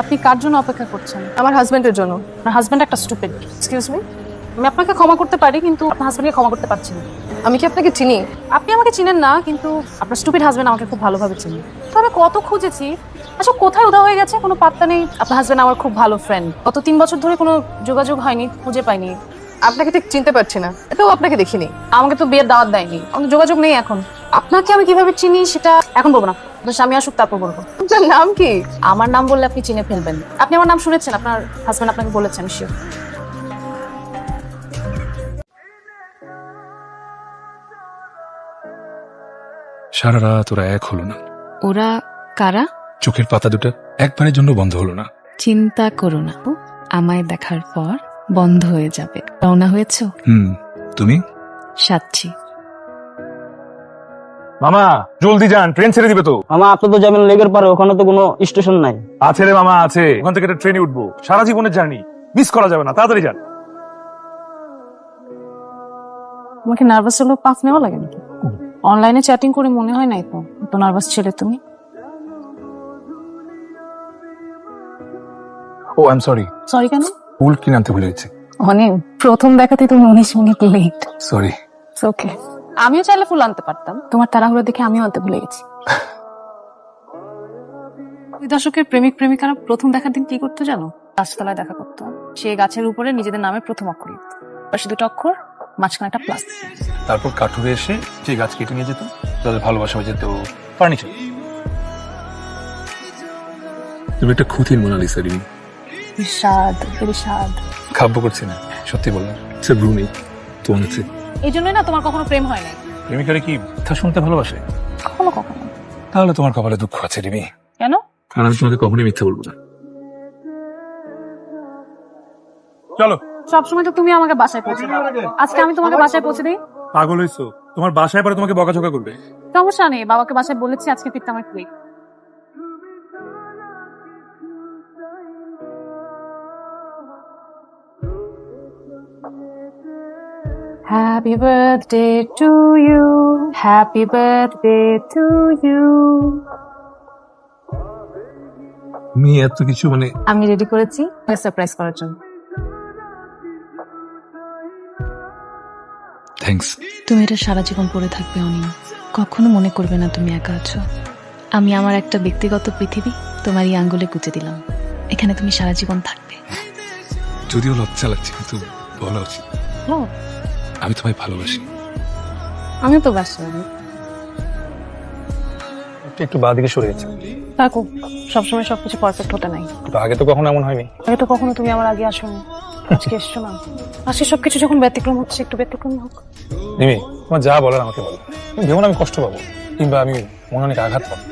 আপনি কার জন্য অপেক্ষা করছেন? আমার হাজবেন্ডের জন্য। আপনার হাজবেন্ড একটা স্টুপিড। এক্সকিউজ মি, আমি আপনাকে ক্ষমা করতে পারি কিন্তু আপনার হাজবেন্ডকে ক্ষমা করতে পারছি না। আমি কি আপনাকে চিনি? আপনি আমাকে চিনেন না কিন্তু আপনার স্টুপিড হাজবেন্ড আমাকে খুব ভালোভাবে চিনি। তো আমি কত খুঁজেছি, আচ্ছা কোথায় উধাও হয়ে গেছে কোনো পাত্তা নেই। আপনার হাজবেন্ড আমার খুব ভালো ফ্রেন্ড, গত 3 বছর ধরে কোনো যোগাযোগ হয়নি, খুঁজে পাইনি। আপনাকে ঠিক চিনতে পারছি না, এটাও আপনাকে দেখিনি। আমাকে তো বিয়ের দাওয়াত দেয়নি, আমাদের যোগাযোগ নেই এখন। আপনাকে আমি কিভাবে চিনি সেটা এখন বলবো না, আপনার স্বামী আসুক তারপর বলবো। আপনার নাম কি? আমার নাম বললে আপনি চিনে ফেলবেন। আপনি আমার নাম শুনেছেন, আপনার হাজবেন্ড আপনাকে বলেছেন শিওর। সারা রাত ওরা এক হলো না। ওরা কারা? চোখের পাতা দুটো একবারের জন্য বন্ধ হলো না। চিন্তা করো না, আমায় দেখার পর বন্ধ হয়ে যাবে। রওনা হয়েছ? তুমি? সাচ্ছি। মামা জলদি যান, ট্রেন ছেড়ে দিবে তো। মামা আপনি তো যাবেন লেগের পারে, ওখানে তো কোনো স্টেশন নাই। আছে রে মামা, আছে। ওখান থেকে একটা ট্রেনে উঠবো, সারা জীবনের জার্নি মিস করা যাবে না, তাড়াতাড়ি যান। তোমাকে নার্ভাস হলেও পাফ নেওয়া লাগে নাকি? অনলাইনে চ্যাটিং করে মনে হয় নাই তো এত নার্ভাস ছিলে তুমি। ও আই এম সরি। সরি কেন? ফুল কিনে আনতে ভুলে গেছি। অনেক প্রথম দেখাতে তুমি 19 মিনিট লেট। সরি। ওকে, আমিও চাইলে ফুল আনতে পারতাম, তোমার তাড়াহুড়ো দেখে আমিও আনতে ভুলে গেছি। ওই দশকের প্রেমিক প্রেমিকারা প্রথম দেখার দিন কি করতো জানো? গাছতলায় দেখা করতো, সে গাছের উপরে নিজেদের নামে প্রথম অক্ষর লিখত, পাশে দুটো অক্ষর, মাঝখানে একটা প্লাস। তারপর কাঠুরে এসে যে গাছ কেটে নিয়ে যেত, তাদের ভালোবাসা হয়ে যেত ফার্নিচার। তুমি একটা খুঁতির মোনালিসা রিমি। ইরশাদ, ইরশাদ। খাব্য করছি না, সত্যি বললাম। সে ব্রুনি তোমার আছে। এই জন্যই না তোমার কখনো প্রেম হয় নাই। প্রেমিকারে কি কথা শুনতে ভালোবাসে? কখনো কখনো। তাহলে তোমার কপালে দুঃখ আছে রিমি। কেন? কারণ আমি তোমাকে কখনোই মিথ্যা বলবো না। চলো। সবসময় তো তুমি আমাকে বাসায় পৌঁছে দাও, আজকে আমি তোমাকে বাসায় পৌঁছে দিই। পাগল হইছো? তোমার বাসায় পরে তোমাকে বকাঝকা করবে। সমস্যা নেই, বাবাকে বাসায় বলেছি আজকে ফিরতে আমার quick. Happy birthday to you, happy birthday to you. তুমি এত কিছু মানে আমি রেডি করেছি সারপ্রাইজ করার জন্য। থ্যাঙ্কস। তুমি এটা সারা জীবন পড়ে থাকবে অনিম, কখনো মনে করবে না তুমি একা আছো। আমি আমার একটা ব্যক্তিগত পৃথিবী তোমার এই আঙ্গুলে গুঁজে দিলাম, এখানে তুমি সারা জীবন থাকবে। যদিও লজ্জা লাগছে কিন্তু বলা উচিত, আমি তোমায় ভালোবাসি। আমি তো বাসি। একটু বাঁ দিকে সরে গেছে। থাকো, সবসময় সবকিছু পারফেক্ট হতে নাই। আগে তো কখনো এমন হয়নি। আগে তো কখনো তুমি আমার আগে আসোনি, আজকে এসছো না। আজকে সবকিছু যখন ব্যতিক্রম হচ্ছে, একটু ব্যতিক্রম হোক। রিমি, তোমার যা বলার আমাকে বলো। তুমি ভেবো না আমি কষ্ট পাবো কিংবা আমি মনে অনেক আঘাত পাবো।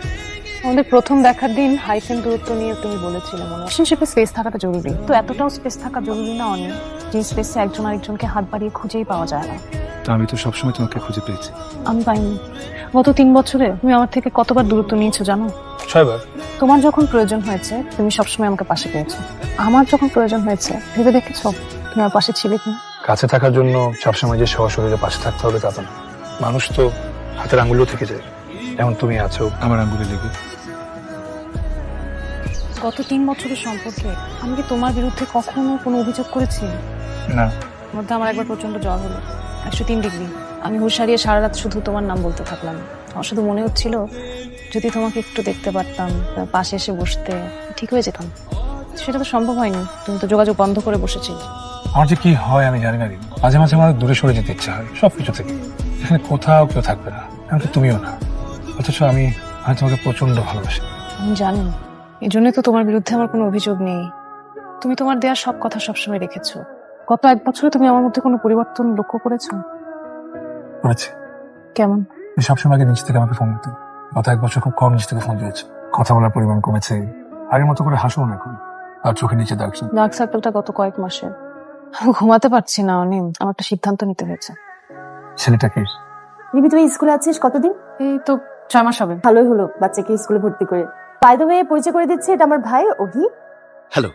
আমাদের প্রথম দেখার দিন হাইফেন দূরত্ব নিয়ে তুমি বলেছিলে মনে হয় রিলেশনশিপে স্পেস থাকাটা জরুরি, তো এতটাও স্পেস থাকা জরুরি না অনেক, যে স্পেসে একজন আরেকজনকে হাত বাড়িয়ে খুঁজেই পাওয়া যায় না। তা আমি তো সবসময় তোমাকে খুঁজে পেয়েছি। আমি পাইনি। গত 3 বছরে তুমি আমার থেকে কতবার দূরত্ব নিয়েছো জানো? 6 বার। তোমার যখন প্রয়োজন হয়েছে তুমি সবসময় আমাকে পাশে পেয়েছো, আমার যখন প্রয়োজন হয়েছে ভেবে দেখেছো তুমি আমার পাশে ছিলে কিনা? কাছে থাকার জন্য সবসময় যে সশরীরে পাশে থাকতে হবে তা তো না, মানুষ তো হাতের আঙ্গুলও থেকে যায়, যেমন তুমি আছো আমার আঙ্গুলে লেগে। গত 3 বছরের সম্পর্কে আমি কি তোমার বিরুদ্ধে কখনো কোনো অভিযোগ করেছি? না। মধ্যে আমার একবার প্রচন্ড জ্বর হলো, 103 ডিগ্রি। আমি হুঁশ হারিয়ে সারা রাত শুধু তোমার নাম বলতে থাকলাম। আমার শুধু মনে হচ্ছিল যদি তোমাকে একটু দেখতে পারতাম, পাশে এসে বসতে, ঠিক হয়ে যেতাম। সেটা তো সম্ভব হয়নি, তুমি তো যোগাযোগ বন্ধ করে বসেছিলে। আমার যে কি হয় আমি জানি না রিমি, মাঝে মাঝে আমার দূরে সরে যেতে ইচ্ছা হয় সবকিছু থেকে, এখানে কোথাও কেউ থাকবে না, এমনকি তুমিও না, অথচ আমি তোমাকে প্রচন্ড ভালোবাসি। আমি জানি, এই জন্যই তো তোমার বিরুদ্ধে আমার কোনো অভিযোগ নেই। তুমি তোমার দেওয়ার সব কথা সবসময় রেখেছো। গত 1 বছরে তুমি আমার মধ্যে কোনো পরিবর্তন লক্ষ্য করেছো? করেছি। কেমন? তুমি সবসময় আগে নিজ থেকে আমাকে ফোন দিতে, গত 1 বছর খুব কম নিজ থেকে ফোন দিয়েছে। কথা বলার পরিমাণ কমেছে, আগের মতো করে হাসো না এখন, আর চোখের নিচে দাগ সার্কেলটা গত কয়েক মাসে। ঘুমাতে পারছি না অনিম, আমার একটা সিদ্ধান্ত নিতে হয়েছে। ছেলেটাকে রিমি তুই স্কুলে আছিস কতদিন? এই তো 6 মাস হবে। ভালোই হলো বাচ্চাকে স্কুলে ভর্তি করে। বাই দ্য ওয়ে পরিচয় করে দিচ্ছি, এটা আমার ভাই অভি। হ্যালো।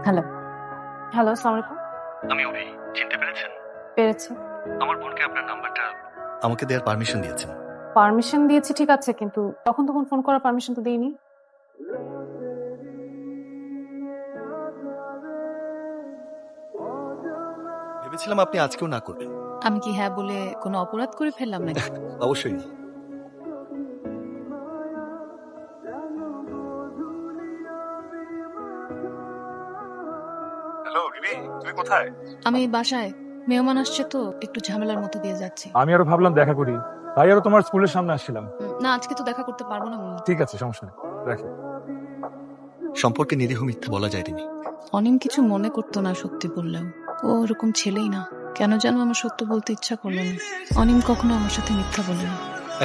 হ্যালো হ্যালো, আসসালামু আলাইকুম। আমি অভি, চিনতে পেরেছেন? পেরেছি। আমার বোনকে আপনার নাম্বারটা আমাকে দেওয়ার পারমিশন দিয়েছেন। পারমিশন দিয়েছি ঠিক আছে, কিন্তু তখন ফোন করার পারমিশন তো দেইনি। ভেবেছিলাম আপনি আজকেও না করবেন। আমি কি হ্যাঁ বলে কোনো অপরাধ করে ফেললাম নাকি? অবশ্যই না। হ্যালো রিমি, তুমি কোথায়? আমি বাসায়, মেহমান আসছে তো একটু ঝামেলার মধ্যে দিয়ে যাচ্ছি। আমি আরো ভাবলাম দেখা করি, তাই আরো তোমার স্কুলের সামনে আসছিলাম। না, আজকে তো দেখা করতে পারবো না আমি। ঠিক আছে, সমস্যা নেই, রাখি। সম্পর্কে নিরীহ মিথ্যা বলা যায় রিমি। অনিম কিছু মনে করতো না সত্যি বললেও। ও ওরকম ছেলেই না। কেন যেন আমার সত্য বলতে ইচ্ছা করলো না। অনিম কখনো আমার সাথে মিথ্যা বলে না।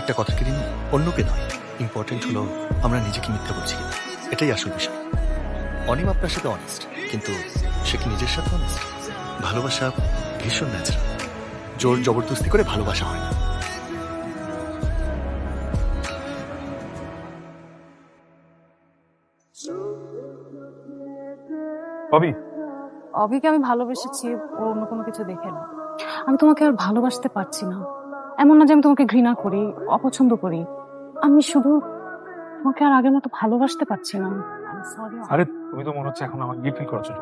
একটা কথা কি রিমি, অন্যকে নয়, ইম্পর্টেন্ট হলো আমরা নিজেকে মিথ্যা বলছি কিনা, এটাই আসল বিষয়। অনিম আপনার সাথে অনেস্ট, কিন্তু সে কি নিজের সাথে অনেস্ট? ভালোবাসা ভীষণ ন্যাচারাল, জোর জবরদস্তি করে ভালোবাসা হয় না। কবি, অভিকে আমি ভালোবেসেছি, ও অন্য কোনো কিছু দেখে না। আমি তোমাকে আর ভালোবাসতে পারছি না। এমন না যে আমি তোমাকে ঘৃণা করি, অপছন্দ করি। আমি শুধু তোমাকে আর আগের মতো ভালোবাসতে পারছি না। সরি। আরে তুমি তো মনে হচ্ছে এখন আমার গিল্ট ফিল করছো।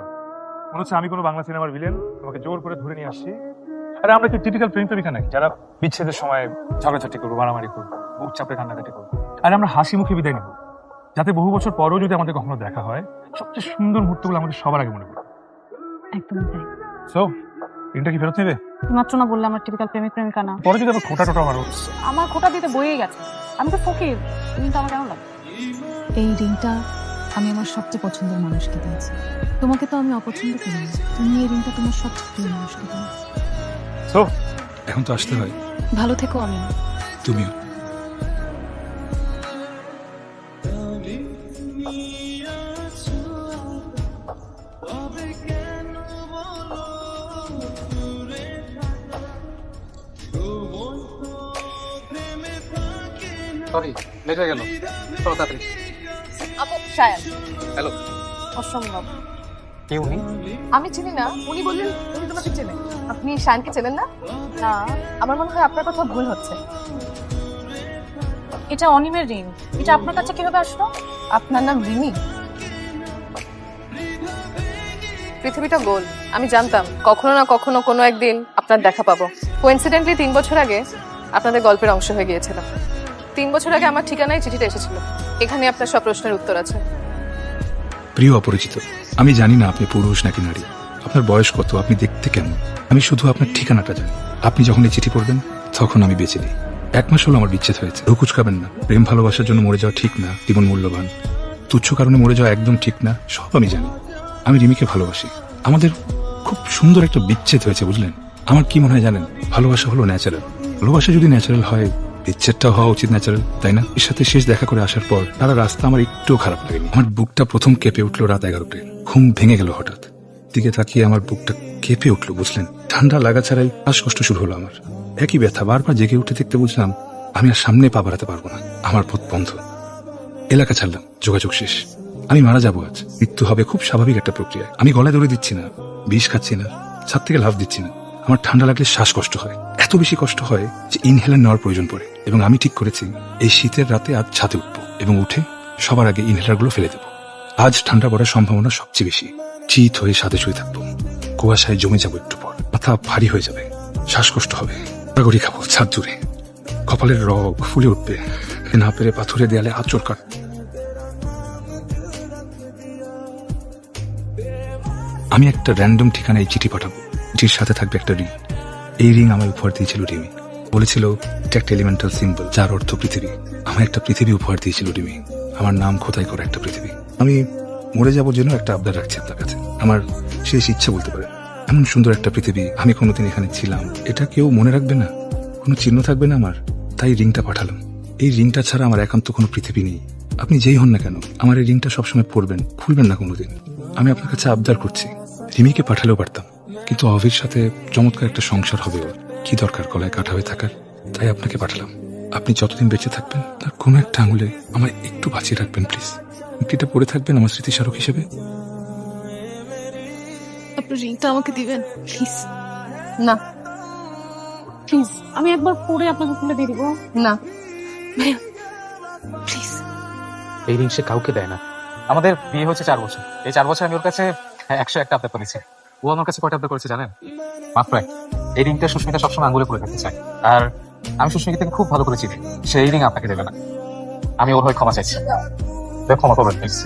মনে হচ্ছে আমি কোনো বাংলা সিনেমার ভিলেন, তোমাকে জোর করে ধরে নিয়ে আসছি। আরে আমরা কি টিপিক্যাল প্রেম প্রেমিকা নাকি, যারা বিচ্ছেদের সময় ঝগড়াঝাটি করবো, মারামারি করবো, বুক চাপড়ে কান্নাকাটি করবো? আরে আমরা হাসি মুখে বিদায় নেবো, যাতে বহু বছর পরেও যদি আমাদের কখনো দেখা হয়, সবচেয়ে সুন্দর মুহূর্তগুলো আমাদের সবার আগে মনে পড়ে। একদমই তাই। সো ঋণটা কি ফেরত নেবে? মাত্র না বললে আমার টিপিক্যাল প্রেমিক প্রেমিকা না। পরে যদি আবার খোটা টোটা মারো। আমার খোটা দিতে বইয়ে গেছে। আমি তো ফকির, কিন্তু আমার কেন লাগে? এই রিংটা আমি আমার সবচেয়ে পছন্দের মানুষকে দিয়েছি। তোমাকে তো আমি অপছন্দ করি না। তুমি এই রিংটা তোমার সবচেয়ে প্রিয় মানুষকে দিও। সো এখন তো আসতে হয়। ভালো থেকো অনিম। তুমিও। সরি, লেট হয়ে গেল, চলো তাড়াতাড়ি। আপু শায়ান। হ্যালো। অসম্ভব। কে উনি? আমি চিনি না, উনি বললেন উনি তোমাকে চেনেন। আপনি শায়ানকে চেনেন না? না, আমার মনে হয় আপনার কথা ভুল হচ্ছে। এটা অনিমের রিং। এটা আপনার কাছে কিভাবে আসলো? আপনার নাম রিমি? পৃথিবীটা গোল। আমি জানতাম কখনো না কখনো কোনো একদিন আপনার দেখা পাবো। কোইন্সিডেন্টলি 3 বছর আগে আপনাদের গল্পের অংশ হয়ে গিয়েছিলাম। 3 বছর আগে আমার ঠিকানায় চিঠিটা এসেছিল। এখানে আপনার সব প্রশ্নের উত্তর আছে। প্রিয় অপরিচিত, আমি জানি না আপনি পুরুষ নাকি নারী, আপনার বয়স কত, আপনি দেখতে কেমন। আমি শুধু আপনার ঠিকানাটা জানি। আপনি যখন এই চিঠি পড়বেন তখন আমি বেঁচে নেই। 1 মাস হলো আমার বিচ্ছেদ হয়েছে। কুচকাবেন না। প্রেম ভালোবাসার জন্য মরে যাওয়া ঠিক না, জীবন মূল্যবান। তুচ্ছ কারণে মরে যাওয়া একদম ঠিক না, সব আমি জানি। আমি রিমিকে ভালোবাসি। আমাদের খুব সুন্দর একটা বিচ্ছেদ হয়েছে, বুঝলেন? আমার কি মনে হয় জানেন, ভালোবাসা হলো ন্যাচারাল। ভালোবাসা যদি ন্যাচারাল হয়, বিচ্ছেদটা হওয়া উচিত ন্যাচারাল, তাই না? এর সাথে শেষ দেখা করে আসার পর সারা রাস্তা আমার একটুও খারাপ লাগেনি। আমার বুকটা প্রথম কেঁপে উঠলো রাত 11টায়। ঘুম ভেঙে গেল হঠাৎ। দিকে তাকিয়ে আমার বুকটা কেঁপে উঠলো, বুঝলেন? ঠান্ডা লাগা ছাড়াই শ্বাসকষ্ট শুরু হলো আমার। একই ব্যথা। বারবার জেগে উঠে দেখতে বুঝলাম আমি আর সামনে পা বাড়াতে পারবো না। আমার পথ বন্ধ। এলাকা ছাড়লাম, যোগাযোগ শেষ। আমি মারা যাবো আজ। মৃত্যু হবে খুব স্বাভাবিক একটা প্রক্রিয়া। আমি গলায় দড়ি দিচ্ছি না, বিষ খাচ্ছি না, ছাদ থেকে লাফ দিচ্ছি না। আমার ঠান্ডা লাগলে শ্বাসকষ্ট হয়, এত বেশি কষ্ট হয় যে ইনহেলার নেওয়ার প্রয়োজন পড়ে। এবং আমি ঠিক করেছি এই শীতের রাতে আজ ছাদে উঠবো এবং উঠে সবার আগে ইনহেলারগুলো ফেলে দেবো। আজ ঠান্ডা পড়ার সম্ভাবনা সবচেয়ে বেশি। চিত হয়ে সাথে শুয়ে থাকবো। কুয়াশায় জমে যাবো একটু পর। মাথা ভারী হয়ে যাবে, শ্বাসকষ্ট হবে। গড়ি খাবো ছাদ জুড়ে। কপালের রগ ফুলে উঠবে। না পেরে পাথরের দেয়ালে আঁচড় কাট। আমি একটা র্যান্ডম ঠিকানায় চিঠি পাঠাবো, চিঠির সাথে থাকবে একটা রিং। এই রিং আমায় উপহার দিয়েছিল রিমি। বলেছিল এটা একটা এলিমেন্টাল সিম্বল, যার অর্থ পৃথিবী। আমার একটা পৃথিবী উপহার দিয়েছিল রিমি। আমার নাম খোদাই করা একটা পৃথিবী। আমি মরে যাবো জন্য একটা আবদার রাখছি আপনার কাছে। আমার শেষ ইচ্ছা বলতে পারে। এমন সুন্দর একটা পৃথিবী, আমি কোনোদিন এখানে ছিলাম, এটা কেউ মনে রাখবে না, কোনো চিহ্ন থাকবে না আমার। তাই রিংটা পাঠালাম। এই রিংটা ছাড়া আমার একান্ত কোনো পৃথিবী নেই। আপনি যেই হন না কেন, আমার এই রিংটা সবসময় পরবেন, খুলবেন না কোনোদিন। আমি আপনার কাছে আবদার করছি। রিমিকে পাঠালেও পারতাম, কিন্তু অভির সাথে চমৎকার একটা সংসার হবে ওর। কি দরকার গলায় কাটা হয়ে থাকার? তাই আপনাকে পাঠালাম। আপনি যতদিন বেঁচে থাকবেন তার কোনো একটা আঙুলে আমায় একটু বাঁচিয়ে রাখবেন প্লিজ। এটা পড়ে থাকবেন আমার স্মৃতিস্মারক হিসেবে। আপনার রিংটা আমাকে দিবেন প্লিজ? না। প্লিজ, আমি একবার পরে আপনাকে খুলে দিয়ে দিব। না প্লিজ। এই রিং সে কাউকে দেয় না। আমাদের বিয়ে হচ্ছে 4 বছর। এই 4 বছর আমি ওর কাছে 101টা আবদার করেছি। ও আমার কাছে কয়টা আবদার করেছে জানেন? মাত্র এক। এই রিংটা সুস্মিতা সবসময় আঙ্গুলে পরে থাকতে চায়, আর আমি সুস্মিতাকে খুব ভালো করে চিনি, সেই রিং আপনাকে দেবে না। আমি ওর হয়ে ক্ষমা চাইছি, ক্ষমা করবেন প্লিজ।